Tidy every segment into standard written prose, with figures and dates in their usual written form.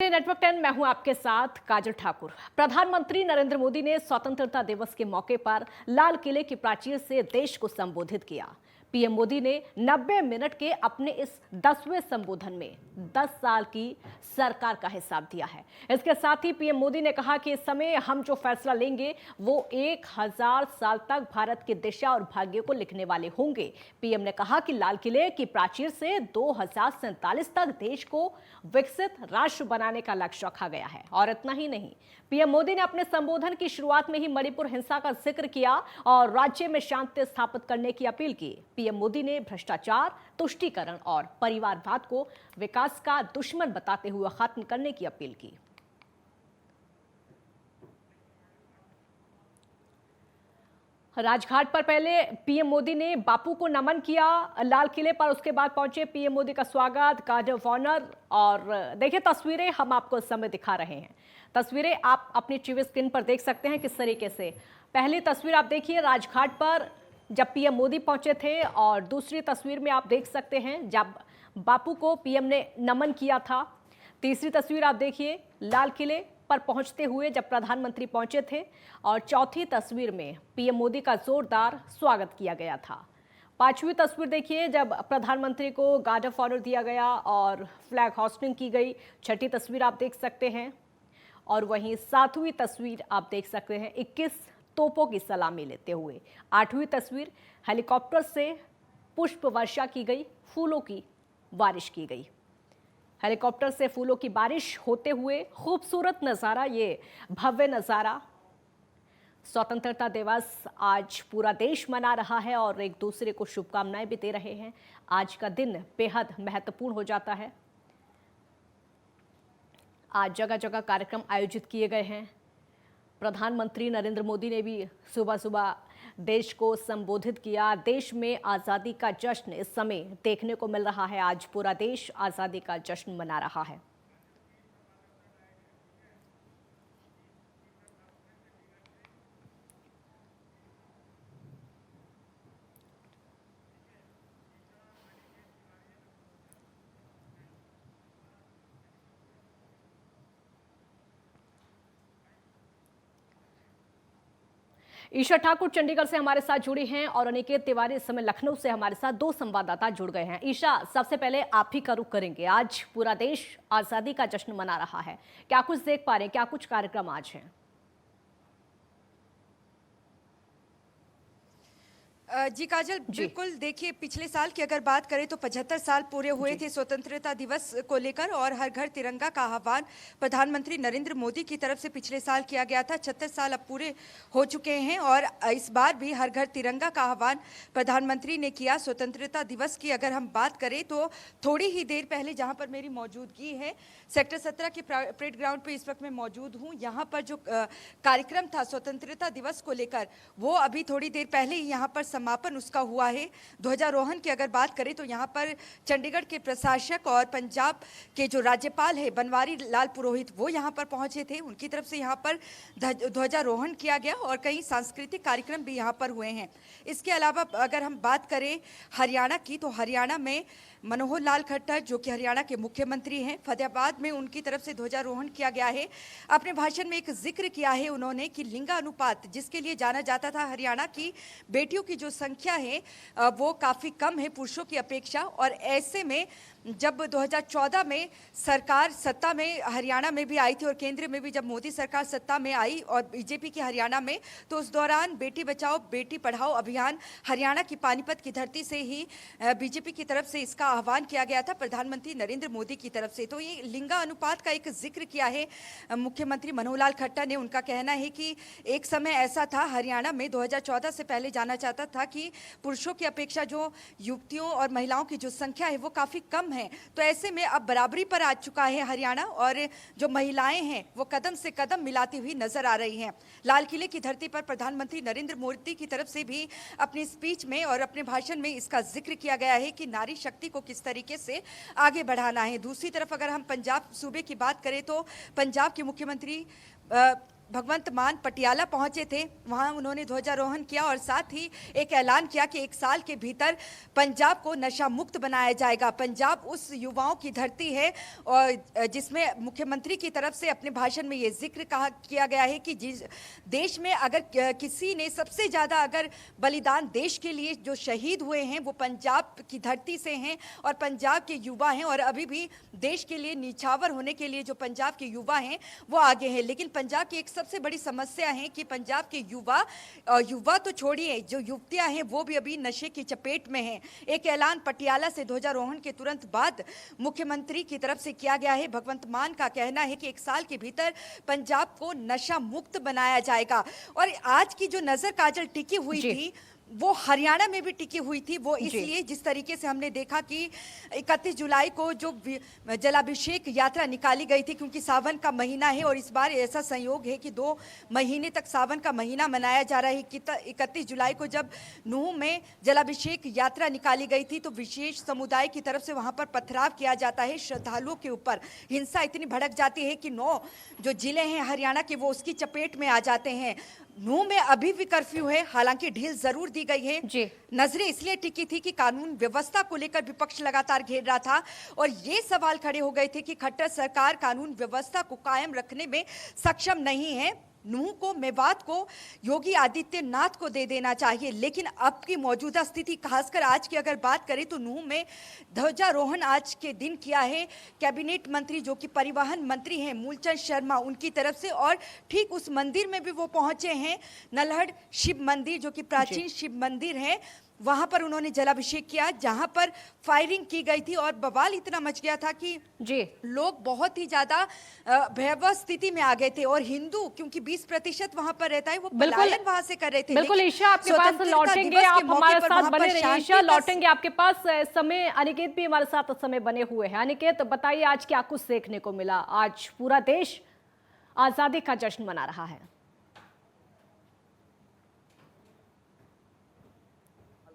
रहे नेटवर्क 10। मैं हूं आपके साथ काजल ठाकुर। प्रधानमंत्री नरेंद्र मोदी ने स्वतंत्रता दिवस के मौके पर लाल किले की प्राचीर से देश को संबोधित किया। पीएम मोदी ने 90 मिनट के अपने इस 10वें संबोधन में 10 साल की सरकार का हिसाब दिया है। इसके साथ ही पीएम मोदी ने कहा कि इस समय हम जो फैसला लेंगे वो 1000 साल तक भारत की दिशा और भाग्य को लिखने वाले होंगे। पीएम ने कहा कि लाल किले की प्राचीर से 2047 तक देश को विकसित राष्ट्र बनाने का लक्ष्य रखा गया है। और इतना ही नहीं, पीएम मोदी ने अपने संबोधन की शुरुआत में ही मणिपुर हिंसा का जिक्र किया और राज्य में शांति स्थापित करने की अपील की। पीएम मोदी ने भ्रष्टाचार, तुष्टीकरण और परिवारवाद को विकास का दुश्मन बताते हुए खत्म करने की अपील की। राजघाट पर पहले पीएम मोदी ने बापू को नमन किया। लाल किले पर उसके बाद पहुंचे पीएम मोदी का स्वागत, गार्ड ऑफ ऑनर। और देखिए तस्वीरें हम आपको इस समय दिखा रहे हैं। तस्वीरें आप अपनी टीवी स्क्रीन पर देख सकते हैं किस तरीके से। पहली तस्वीर आप देखिए राजघाट पर जब पीएम मोदी पहुंचे थे, और दूसरी तस्वीर में आप देख सकते हैं जब बापू को पीएम ने नमन किया था। तीसरी तस्वीर आप देखिए लाल किले पर पहुंचते हुए जब प्रधानमंत्री पहुंचे थे, और चौथी तस्वीर में पीएम मोदी का जोरदार स्वागत किया गया था। पांचवी तस्वीर देखिए जब प्रधानमंत्री को गार्ड ऑफ ऑनर दिया गया और फ्लैग होस्टिंग की गई। छठी तस्वीर आप देख सकते हैं, और वहीं सातवीं तस्वीर आप देख सकते हैं 21 तोपों की सलामी लेते हुए। आठवीं तस्वीर हेलीकॉप्टर से पुष्प वर्षा की गई, फूलों की बारिश की गई। हेलीकॉप्टर से फूलों की बारिश होते हुए खूबसूरत नज़ारा, ये भव्य नज़ारा। स्वतंत्रता दिवस आज पूरा देश मना रहा है और एक दूसरे को शुभकामनाएं भी दे रहे हैं। आज का दिन बेहद महत्वपूर्ण हो जाता है। आज जगह जगह कार्यक्रम आयोजित किए गए हैं। प्रधानमंत्री नरेंद्र मोदी ने भी सुबह सुबह देश को संबोधित किया। देश में आज़ादी का जश्न इस समय देखने को मिल रहा है। आज पूरा देश आज़ादी का जश्न मना रहा है। ईशा ठाकुर चंडीगढ़ से हमारे साथ जुड़ी हैं और अनिकेत तिवारी इस समय लखनऊ से हमारे साथ दो संवाददाता जुड़ गए हैं। ईशा, सबसे पहले आप ही का रुख करेंगे। आज पूरा देश आजादी का जश्न मना रहा है, क्या कुछ देख पा रहे हैं, क्या कुछ कार्यक्रम आज हैं? जी काजल, बिल्कुल। देखिए, पिछले साल की अगर बात करें तो 75 साल पूरे हुए थे स्वतंत्रता दिवस को लेकर, और हर घर तिरंगा का आह्वान प्रधानमंत्री नरेंद्र मोदी की तरफ से पिछले साल किया गया था। 76 साल अब पूरे हो चुके हैं और इस बार भी हर घर तिरंगा का आह्वान प्रधानमंत्री ने किया। स्वतंत्रता दिवस की अगर हम बात करें तो थोड़ी ही देर पहले, जहाँ पर मेरी मौजूदगी है, सेक्टर 17 के परेड ग्राउंड पर इस वक्त मैं मौजूद हूँ। यहाँ पर जो कार्यक्रम था स्वतंत्रता दिवस को लेकर, वो अभी थोड़ी देर पहले ही यहाँ पर समापन उसका हुआ है। ध्वजारोहण की अगर बात करें तो यहाँ पर चंडीगढ़ के प्रशासक और पंजाब के जो राज्यपाल है बनवारी लाल पुरोहित, वो यहाँ पर पहुंचे थे। उनकी तरफ से यहाँ पर ध्वजारोहण किया गया और कई सांस्कृतिक कार्यक्रम भी यहाँ पर हुए हैं। इसके अलावा अगर हम बात करें हरियाणा की, तो हरियाणा में मनोहर लाल खट्टर, जो कि हरियाणा के मुख्यमंत्री हैं, फतेहाबाद में उनकी तरफ से ध्वजारोहण किया गया है। अपने भाषण में एक जिक्र किया है उन्होंने कि लिंगानुपात, जिसके लिए जाना जाता था, हरियाणा की बेटियों की जो संख्या है वो काफ़ी कम है पुरुषों की अपेक्षा। और ऐसे में जब 2014 में सरकार सत्ता में हरियाणा में भी आई थी और केंद्र में भी जब मोदी सरकार सत्ता में आई और बीजेपी की हरियाणा में, तो उस दौरान बेटी बचाओ बेटी पढ़ाओ अभियान हरियाणा की पानीपत की धरती से ही बीजेपी की तरफ से इसका आह्वान किया गया था प्रधानमंत्री नरेंद्र मोदी की तरफ से। तो ये लिंगा अनुपात का एक जिक्र किया है मुख्यमंत्री मनोहर लाल खट्टर ने। उनका कहना है कि एक समय ऐसा था हरियाणा में 2014 से पहले जाना चाहता था कि पुरुषों की अपेक्षा जो युवतियों और महिलाओं की जो संख्या है वो काफ़ी कम है। तो ऐसे में अब बराबरी पर आ चुका है हरियाणा, और जो महिलाएं हैं वो कदम से कदम मिलाती हुई नजर आ रही हैं। लाल किले की धरती पर प्रधानमंत्री नरेंद्र मोदी की तरफ से भी अपनी स्पीच में और अपने भाषण में इसका जिक्र किया गया है कि नारी शक्ति को किस तरीके से आगे बढ़ाना है। दूसरी तरफ अगर हम पंजाब सूबे की बात करें तो पंजाब के मुख्यमंत्री भगवंत मान पटियाला पहुंचे थे। वहां उन्होंने ध्वजारोहण किया और साथ ही एक ऐलान किया कि 1 साल के भीतर पंजाब को नशा मुक्त बनाया जाएगा। पंजाब उस युवाओं की धरती है और जिसमें मुख्यमंत्री की तरफ से अपने भाषण में ये जिक्र किया गया है कि जिस देश में अगर किसी ने सबसे ज़्यादा अगर बलिदान देश के लिए जो शहीद हुए हैं वो पंजाब की धरती से हैं और पंजाब के युवा हैं, और अभी भी देश के लिए निछावर होने के लिए जो पंजाब के युवा हैं वो आगे हैं। लेकिन पंजाब की एक सबसे बड़ी समस्या है कि पंजाब के युवा तो छोड़िए, जो युवतियां हैं वो भी अभी नशे की चपेट में हैं। एक ऐलान पटियाला से ध्वजारोहण के तुरंत बाद मुख्यमंत्री की तरफ से किया गया है। भगवंत मान का कहना है कि 1 साल के भीतर पंजाब को नशा मुक्त बनाया जाएगा। और आज की जो नजर काजल टिकी हुई थी वो हरियाणा में भी टिकी हुई थी। वो इसलिए जिस तरीके से हमने देखा कि 31 जुलाई को जो जलाभिषेक यात्रा निकाली गई थी, क्योंकि सावन का महीना है और इस बार ऐसा संयोग है कि 2 महीने तक सावन का महीना मनाया जा रहा है। 31 जुलाई को जब नूह में जलाभिषेक यात्रा निकाली गई थी तो विशेष समुदाय की तरफ से वहां पर पथराव किया जाता है श्रद्धालुओं के ऊपर। हिंसा इतनी भड़क जाती है कि 9 जो जिले हैं हरियाणा के वो उसकी चपेट में आ जाते हैं। नूह में अभी भी कर्फ्यू है, हालांकि ढील जरूर दी गई है। नजरें इसलिए टिकी थी कि कानून व्यवस्था को लेकर विपक्ष लगातार घेर रहा था और ये सवाल खड़े हो गए थे कि खट्टर सरकार कानून व्यवस्था को कायम रखने में सक्षम नहीं है। नूह को, मेवात को योगी आदित्यनाथ को दे देना चाहिए। लेकिन अब की मौजूदा स्थिति, खासकर आज की अगर बात करें तो नूह में ध्वजारोहण आज के दिन किया है कैबिनेट मंत्री जो कि परिवहन मंत्री हैं मूलचंद शर्मा, उनकी तरफ से। और ठीक उस मंदिर में भी वो पहुंचे हैं, नल्हड़ शिव मंदिर जो कि प्राचीन शिव मंदिर है, वहां पर उन्होंने जलाभिषेक किया जहां पर फायरिंग की गई थी और बवाल इतना मच गया था कि लोग बहुत ही ज्यादा भयावह स्थिति में आ गए थे। और हिंदू, क्योंकि 20% वहां पर रहता है, वो पलायन वहां से कर रहे थे। बिल्कुल ईशा, आपके पास लौटेंगे, आप हमारे साथ बने रहिए। ईशा, लौटेंगे आपके पास समय। अनिकेत भी हमारे साथ समय बने हुए हैं। अनिकेत, बताइए आज क्या कुछ देखने को मिला? आज पूरा देश आजादी का जश्न मना रहा है।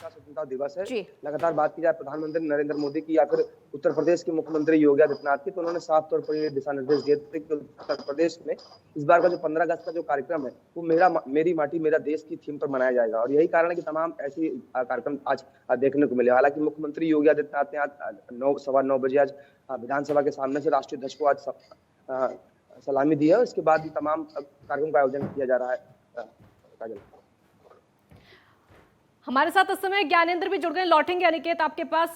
स्वतंत्रता दिवस है। लगातार बात की जाए प्रधानमंत्री नरेंद्र मोदी की या फिर उत्तर प्रदेश के मुख्यमंत्री योगी आदित्यनाथ की, तो उन्होंने साफ तौर पर ये दिशा निर्देश दिए थे कि उत्तर प्रदेश में इस बार का जो 15 अगस्त का जो कार्यक्रम है वो मेरी माटी मेरा देश की थीम पर मनाया जाएगा। और यही कारण है कि तमाम ऐसी कार्यक्रम आज देखने को मिले। हालांकि मुख्यमंत्री योगी आदित्यनाथ ने आज 9:15 बजे आज विधानसभा के सामने से राष्ट्रीय ध्वज को आज सलामी दी है। उसके बाद ही तमाम कार्यक्रम का आयोजन किया जा रहा है। हमारे साथ इस समय ज्ञानेंद्र भी जुड़ गए, लौटेंगे अनिकेत आपके पास।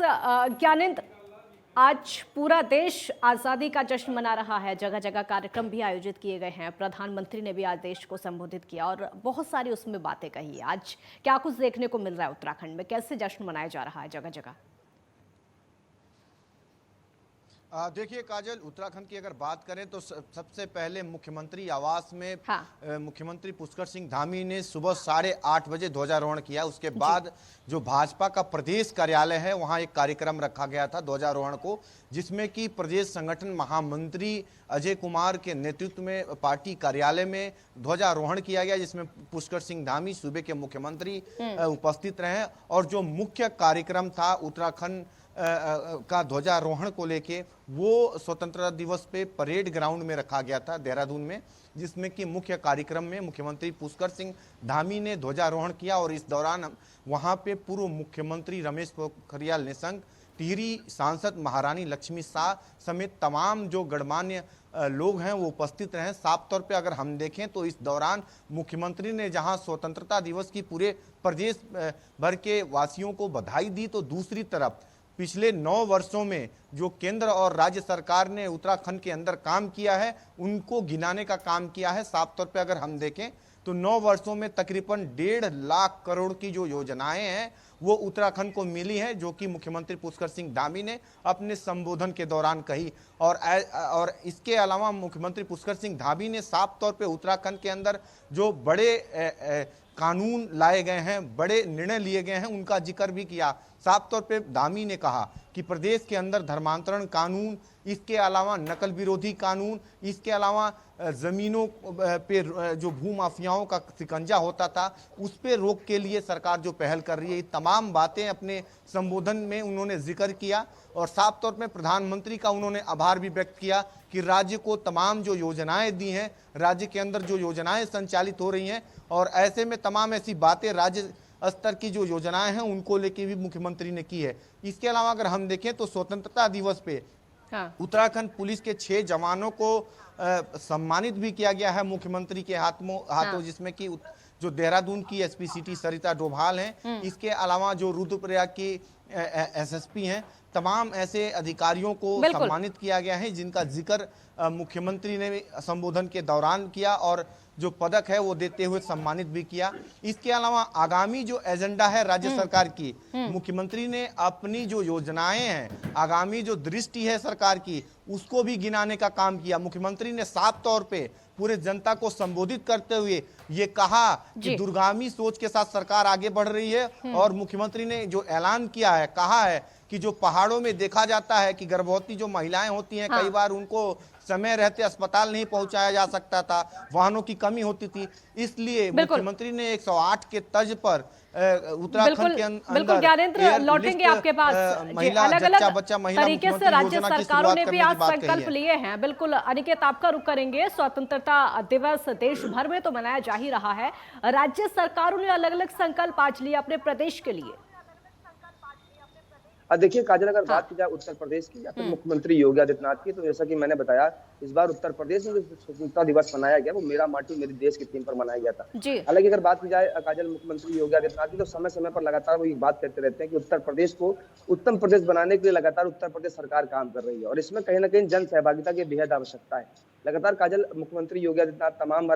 ज्ञानेंद्र, आज पूरा देश आज़ादी का जश्न मना रहा है, जगह जगह कार्यक्रम भी आयोजित किए गए हैं। प्रधानमंत्री ने भी आज देश को संबोधित किया और बहुत सारी उसमें बातें कही। आज क्या कुछ देखने को मिल रहा है उत्तराखंड में, कैसे जश्न मनाया जा रहा है जगह जगह? देखिए काजल, उत्तराखंड की अगर बात करें तो सबसे पहले मुख्यमंत्री आवास में मुख्यमंत्री पुष्कर सिंह धामी ने सुबह 8:30 बजे ध्वजारोहण किया। उसके बाद जो भाजपा का प्रदेश कार्यालय है वहां एक कार्यक्रम रखा गया था ध्वजारोहण को, जिसमें कि प्रदेश संगठन महामंत्री अजय कुमार के नेतृत्व में पार्टी कार्यालय में ध्वजारोहण किया गया, जिसमें पुष्कर सिंह धामी सूबे के मुख्यमंत्री उपस्थित रहे। और जो मुख्य कार्यक्रम था उत्तराखंड का ध्वजारोहण को लेके वो स्वतंत्रता दिवस पे परेड ग्राउंड में रखा गया था देहरादून में, जिसमें कि मुख्य कार्यक्रम में मुख्यमंत्री पुष्कर सिंह धामी ने ध्वजारोहण किया। और इस दौरान वहां पे पूर्व मुख्यमंत्री रमेश पोखरियाल निशंक, टिहरी सांसद महारानी लक्ष्मी शाह समेत तमाम जो गणमान्य लोग हैं वो उपस्थित रहे। साफ तौर पे अगर हम देखें तो इस दौरान मुख्यमंत्री ने जहां स्वतंत्रता दिवस की पूरे प्रदेश भर के वासियों को बधाई दी, तो दूसरी तरफ पिछले 9 वर्षों में जो केंद्र और राज्य सरकार ने उत्तराखंड के अंदर काम किया है उनको गिनाने का काम किया है। साफ तौर पे अगर हम देखें तो 9 वर्षों में तकरीबन 1.5 लाख करोड़ की जो योजनाएं हैं वो उत्तराखंड को मिली हैं, जो कि मुख्यमंत्री पुष्कर सिंह धामी ने अपने संबोधन के दौरान कही। और इसके अलावा मुख्यमंत्री पुष्कर सिंह धामी ने साफ तौर पे उत्तराखंड के अंदर जो बड़े कानून लाए गए हैं, बड़े निर्णय लिए गए हैं, उनका जिक्र भी किया। साफ तौर पे धामी ने कहा कि प्रदेश के अंदर धर्मांतरण कानून, इसके अलावा नकल विरोधी कानून, इसके अलावा जमीनों पे जो भू माफियाओं का शिकंजा होता था उस पे रोक के लिए सरकार जो पहल कर रही है, ये तमाम बातें अपने संबोधन में उन्होंने जिक्र किया। और साफ तौर पे प्रधानमंत्री का उन्होंने आभार भी व्यक्त किया कि राज्य को तमाम जो योजनाएं दी हैं, राज्य के अंदर जो योजनाएं संचालित हो रही हैं, और ऐसे में तमाम ऐसी बातें राज्य स्तर की जो योजनाएं हैं उनको लेके भी मुख्यमंत्री ने की है। इसके अलावा अगर हम देखें तो स्वतंत्रता दिवस पे उत्तराखंड पुलिस के 6 जवानों को सम्मानित भी किया गया है मुख्यमंत्री के हाथों, जिसमें कि जो देहरादून की एसपी सिटी सरिता डोभाल हैं, इसके अलावा जो रुद्रप्रयाग की एसएसपी हैं, तमाम ऐसे अधिकारियों को सम्मानित किया गया है जिनका जिक्र मुख्यमंत्री ने संबोधन के दौरान किया और जो पदक है वो देते हुए सम्मानित भी किया। इसके अलावा आगामी जो एजेंडा है राज्य सरकार की, मुख्यमंत्री ने अपनी जो योजनाएं हैं, आगामी जो दृष्टि है सरकार की, उसको भी गिनाने का काम किया। मुख्यमंत्री ने साफ तौर पे पूरे जनता को संबोधित करते हुए ये कहा कि दूरगामी सोच के साथ सरकार आगे बढ़ रही है। और मुख्यमंत्री ने जो ऐलान किया है, कहा है कि जो पहाड़ों में देखा जाता है कि गर्भवती जो महिलाएं होती हैं, कई बार उनको समय रहते अस्पताल नहीं पहुंचाया जा सकता था, वाहनों की कमी होती थी, इसलिए मुख्यमंत्री ने 108 के तर्ज पर उत्तराखंड के अंदर ज्ञानेंद्र लौटेंगे आपके पास। अलग-अलग तरीके से राज्य सरकारों ने भी आज संकल्प लिए हैं। बिल्कुल अनिकेत, आपका रुख करेंगे। स्वतंत्रता दिवस देश भर में तो मनाया जा ही रहा है, राज्य सरकारों ने अलग अलग संकल्प आज लिए अपने प्रदेश के लिए। देखिए काजल, अगर बात की जाए उत्तर प्रदेश की या फिर मुख्यमंत्री योगी आदित्यनाथ की, तो जैसा कि मैंने बताया, इस बार उत्तर प्रदेश में जो स्वतंत्रता दिवस मनाया गया वो मेरा माटी मेरे देश की थीम पर मनाया गया था। हालांकि अगर बात की जाए काजल मुख्यमंत्री योगी आदित्यनाथ की, तो समय समय पर लगातार वो ये बात कहते रहते हैं कि उत्तर प्रदेश को उत्तम प्रदेश बनाने के लिए लगातार उत्तर प्रदेश सरकार काम कर रही है और इसमें कहीं ना कहीं जन सहभागिता की बेहद आवश्यकता है। लगातार काजल मुख्यमंत्री योगी आदित्यनाथ तमाम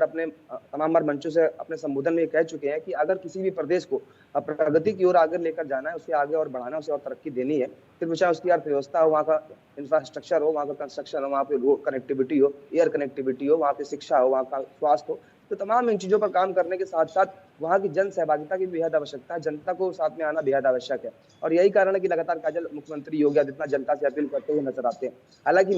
बार मंचों से अपने संबोधन में कह चुके हैं कि अगर किसी भी प्रदेश को प्रगति की ओर आगे लेकर जाना है, उसे आगे और बढ़ाना है, उसे और तरक्की देनी है, फिर चाहे उसकी अर्थव्यवस्था हो, वहाँ का इंफ्रास्ट्रक्चर हो, वहाँ का कंस्ट्रक्शन हो, वहाँ पे रोड कनेक्टिविटी हो, एयर कनेक्टिविटी हो, वहाँ पे शिक्षा हो, वहाँ का स्वास्थ्य हो, तो तमाम इन चीजों पर काम करने के साथ साथ वहाँ की जन सहभागिता की बेहद आवश्यकता है, जनता को साथ में आना बेहद आवश्यक है। और यही कारण है कि लगातार काजल मुख्यमंत्री योगी आदित्यनाथ जनता से अपील करते हुए नजर आते हैं। हालांकि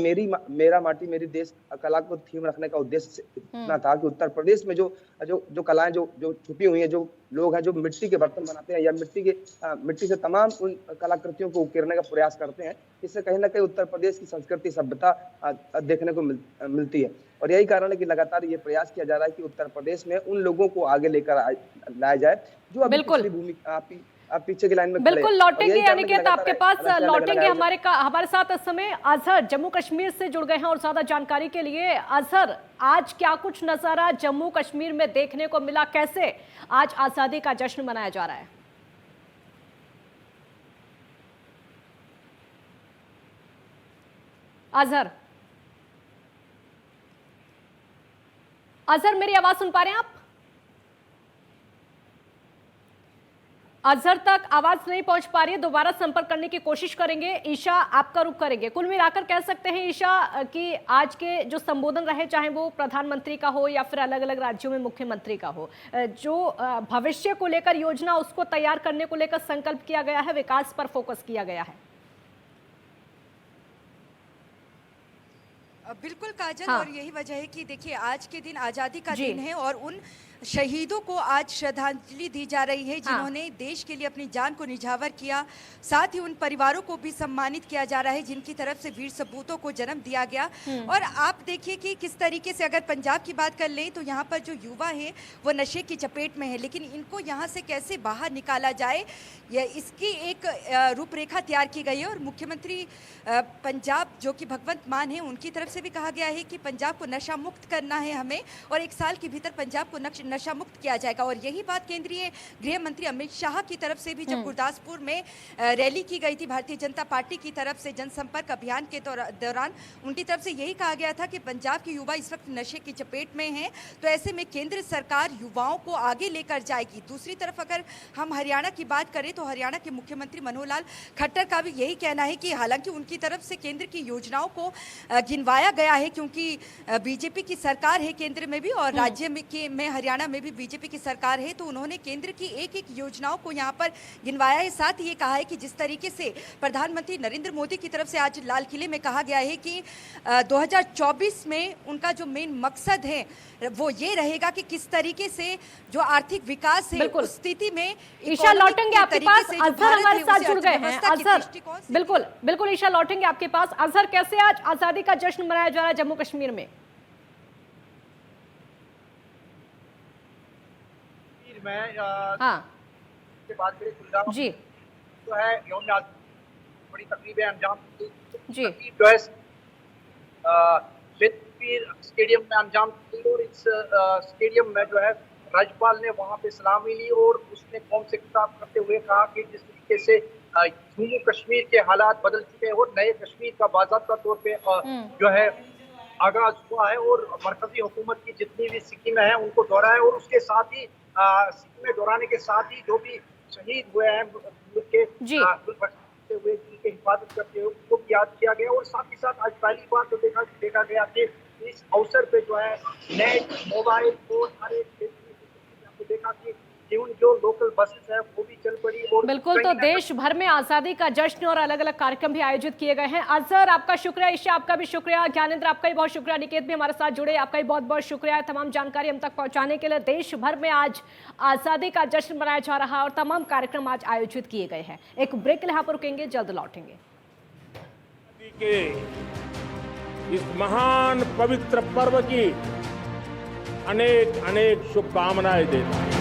मेरा माटी मेरी देश कला को थीम रखने का उद्देश्य इतना था कि उत्तर प्रदेश में जो कलाएं जो छुपी हुई है, जो लोग हैं जो मिट्टी के बर्तन बनाते हैं या मिट्टी से तमाम उन कलाकृतियों को उकेरने का प्रयास करते हैं, इससे कहीं ना कहीं उत्तर प्रदेश की संस्कृति सभ्यता देखने को मिलती है। और यही कारण है कि लगातार ये प्रयास किया जा रहा है कि उत्तर प्रदेश में उन लोगों को आगे लेकर लाया जाए जो अभी पिछली भूमि आप पीछे की लाइन में बिल्कुल लौटेंगे। अनिकेत आपके पास लौटेंगे। हमारे साथ इस समय अजहर जम्मू कश्मीर से जुड़ गए हैं और ज्यादा जानकारी के लिए। अजहर, आज क्या कुछ नजारा जम्मू कश्मीर में देखने को मिला, कैसे आज आजादी का जश्न मनाया जा रहा है? अजहर मेरी आवाज सुन पा रहे हैं आप? अजहर तक आवाज नहीं पहुंच पा रही है, दोबारा संपर्क करने की कोशिश करेंगे। ईशा, आपका रुख करेंगे। कुल मिलाकर कह सकते हैं ईशा कि आज के जो संबोधन रहे, चाहे वो प्रधानमंत्री का हो या फिर अलग अलग राज्यों में मुख्यमंत्री का हो, जो भविष्य को लेकर योजना उसको तैयार करने को लेकर संकल्प किया गया है, विकास पर फोकस किया गया है। बिल्कुल काजल, और यही वजह है कि देखिए आज के दिन आज़ादी का दिन है और उन शहीदों को आज श्रद्धांजलि दी जा रही है जिन्होंने देश के लिए अपनी जान को निछावर किया। साथ ही उन परिवारों को भी सम्मानित किया जा रहा है जिनकी तरफ से वीर सपूतों को जन्म दिया गया। और आप देखिए कि किस तरीके से अगर पंजाब की बात कर लें तो यहाँ पर जो युवा है वो नशे की चपेट में है, लेकिन इनको यहाँ से कैसे बाहर निकाला जाए, इसकी एक रूपरेखा तैयार की गई है। और मुख्यमंत्री पंजाब जो कि भगवंत मान है, उनकी तरफ से भी कहा गया है कि पंजाब को नशा मुक्त करना है हमें, और 1 साल के भीतर पंजाब को नशा मुक्त किया जाएगा। और यही बात केंद्रीय गृह मंत्री अमित शाह की तरफ से भी जब गुरदासपुर में रैली की गई थी भारतीय जनता पार्टी की तरफ से जनसंपर्क अभियान के दौरान उनकी तरफ से यही कहा गया था कि पंजाब के युवा इस वक्त नशे की चपेट में हैं, तो ऐसे में केंद्र सरकार युवाओं को आगे लेकर जाएगी। दूसरी तरफ अगर हम हरियाणा की बात करें तो हरियाणा के मुख्यमंत्री मनोहर लाल खट्टर का भी यही कहना है कि हालांकि उनकी तरफ से केंद्र की योजनाओं को गिनवाया दिखाया गया है, क्योंकि बीजेपी की सरकार है केंद्र में भी और राज्य में हरियाणा में भी बीजेपी की सरकार है, तो उन्होंने केंद्र की एक एक योजनाओं को यहाँ पर गिनवाया है। साथ ही ये कहा है कि जिस तरीके से प्रधानमंत्री नरेंद्र मोदी की तरफ से आज लाल किले में कहा गया है कि 2024 में उनका जो मेन मकसद है वो ये रहेगा कि किस तरीके से जो आर्थिक विकास है उस स्थिति में ईशा लौटेंगे आपके पास। अजहर हमारे साथ जुड़ गए हैं। अजहर, बिल्कुल बिल्कुल ईशा लौटेंगे आपके पास। अजहर, कैसे आज आजादी का जश्न मनाया जा रहा है जम्मू कश्मीर में? के बाद जी जो है यौम बड़ी तकरीबें अंजाम जी जो है स्टेडियम में अंजाम दी और इस स्टेडियम में जो है राज्यपाल ने वहां पे सलामी ली और उसने कौम से खिताब करते हुए कहा कि जिस तरीके से जम्मू कश्मीर के हालात बदल चुके हैं और नए कश्मीर का बाज़ाब्ता तौर पे जो है आगाज हुआ है और मरकजी हुकूमत की जितनी भी स्कीमें हैं उनको दोहराया और उसके साथ ही स्कीमें दोहराने के साथ ही जो भी शहीद हुए हैं मुल्क के हुए जिनकी हिफाजत करते हुए उनको भी याद किया गया। और साथ ही साथ आज पहली बार तो देखा गया कि इस अवसर पे जो है नेट, मोबाइल फोन हर एक क्षेत्र में देखा कि इवन जो लोकल बसेस है वो भी चल पड़ी। और बिल्कुल, तो देश भर में आजादी का जश्न और अलग अलग कार्यक्रम भी आयोजित किए गए हैं। अजहर, आपका शुक्रिया। ईशा, आपका भी शुक्रिया। ज्ञानेंद्र, आपका भी बहुत शुक्रिया। निकेत भी हमारे साथ जुड़े, आपका भी बहुत बहुत शुक्रिया तमाम जानकारी हम तक पहुंचाने के लिए। देश भर में आज आजादी का जश्न मनाया जा रहा है और तमाम कार्यक्रम आज आयोजित किए गए हैं। एक ब्रेक यहाँ पर रुकेंगे, जल्द लौटेंगे। इस महान पवित्र पर्व की अनेक अनेक शुभकामनाएं देता हूं।